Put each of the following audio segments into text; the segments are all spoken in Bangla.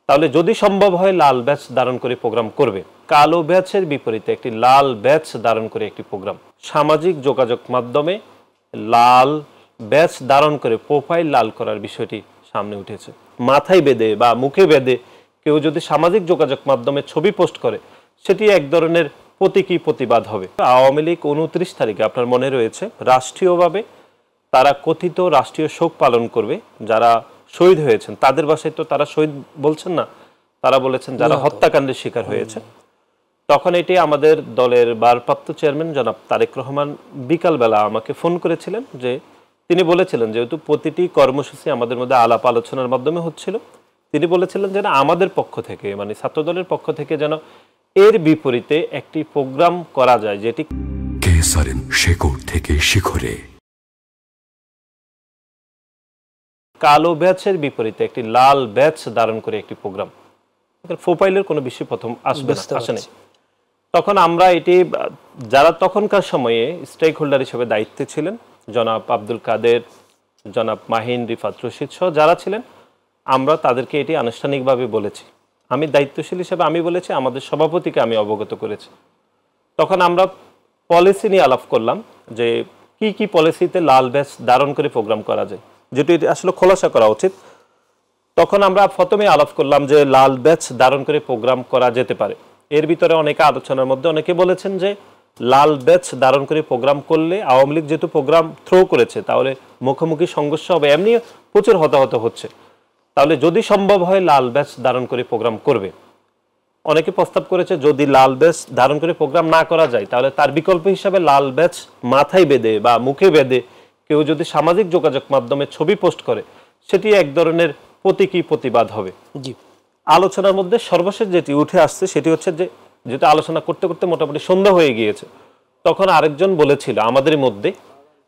তাহলে যদি সম্ভব হয় লাল ব্যাচ ধারণ করে প্রোগ্রাম করবে। কালো ব্যাচের বিপরীতে একটি লাল ব্যাচ ধারণ করে একটি প্রোগ্রাম। সামাজিক যোগাযোগ মাধ্যমে লাল ব্যাচ ধারণ করে প্রোফাইল লাল করার বিষয়টি সামনে উঠেছে। মাথায় বেঁধে বা মুখে বেঁধে কেউ যদি সামাজিক যোগাযোগ মাধ্যমে ছবি পোস্ট করে, সেটি এক ধরনের প্রতীকী প্রতিবাদ হবে। আওয়ামী লীগ 29 তারিখে আপনার মনে রয়েছে রাষ্ট্রীয়ভাবে তারা কথিত রাষ্ট্রীয় শোক পালন করবে। যারা শহীদ হয়েছেন তাদের ভাষায় তো তারা শহীদ বলছেন না, তারা বলেছেন যারা হত্যাকাণ্ডের শিকার হয়েছে। তখন এটি আমাদের দলের ভারপ্রাপ্ত চেয়ারম্যান জনাব তারেক রহমান বিকালবেলা আমাকে ফোন করেছিলেন, যে তিনি বলেছিলেন যেহেতু প্রতিটি কর্মসূচি আমাদের মধ্যে আলাপ আলোচনার মাধ্যমে হচ্ছিল, তিনি বলেছিলেন যেন আমাদের পক্ষ থেকে মানে ছাত্রদলের পক্ষ থেকে যেন এর বিপরীতে একটি প্রোগ্রাম করা যায়, যেটি শেকড় থেকে শিখরে কালো ব্যাচের বিপরীতে একটি লাল ব্যাচ ধারণ করে একটি প্রোগ্রাম। প্রোফাইলের কোনো বিষয় প্রথম আসেনি। তখন আমরা এটি যারা তখনকার সময়ে স্টেক হোল্ডার হিসেবে দায়িত্বে ছিলেন, জনাব আব্দুল কাদের, জনাব মাহিন, রিফাত রশিদ সহ যারা ছিলেন, আমরা তাদেরকে এটি আনুষ্ঠানিকভাবে বলেছি। আমি দায়িত্বশীল হিসেবে আমি বলেছি, আমাদের সভাপতিকে আমি অবগত করেছি। তখন আমরা পলিসি নিয়ে আলাপ করলাম যে কি কি পলিসিতে লাল ব্যাচ ধারণ করে প্রোগ্রাম করা যায়, যেটি আসলে খোলাসা করা উচিত। তখন আমরা প্রথমে আলাপ করলাম যে লাল ব্যাচ ধারণ করে প্রোগ্রাম করা যেতে পারে। এর ভিতরে অনেকে আলোচনার মধ্যে অনেকে বলেছেন যে লাল ব্যাচ ধারণ করে প্রোগ্রাম করলে আওয়ামী লীগ যেহেতু প্রোগ্রাম থ্রো করেছে তাহলে মুখোমুখি সংঘর্ষ হবে, এমনি প্রচুর হতাহত হচ্ছে, তাহলে যদি সম্ভব হয় লাল ব্যাচ ধারণ করে প্রোগ্রাম করবে। অনেকে প্রস্তাব করেছে যদি লাল ব্যাচ ধারণ করে প্রোগ্রাম না করা যায় তাহলে তার বিকল্প হিসাবে লাল ব্যাচ মাথায় বেঁধে বা মুখে বেঁধে কেউ যদি সামাজিক যোগাযোগ মাধ্যমে ছবি পোস্ট করে, সেটি এক ধরনের প্রতীকী প্রতিবাদ হবে। আলোচনার মধ্যে সর্বশেষ যেটি উঠে আসছে সেটি হচ্ছে যে যেটা আলোচনা করতে করতে মোটামুটি সন্ধ্যা হয়ে গিয়েছে, তখন আরেকজন বলেছিল আমাদের মধ্যে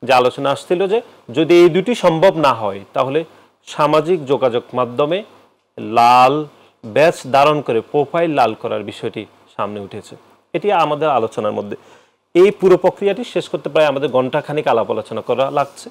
যে আলোচনা আসছিল যে যদি এই দুটি সম্ভব না হয় তাহলে সামাজিক যোগাযোগ মাধ্যমে লাল ব্যাচ ধারণ করে প্রোফাইল লাল করার বিষয়টি সামনে উঠেছে। এটি আমাদের আলোচনার মধ্যে। এই পুরো প্রক্রিয়াটি শেষ করতে প্রায় আমাদের ঘণ্টাখানিক আলাপ আলোচনা করা লাগছে।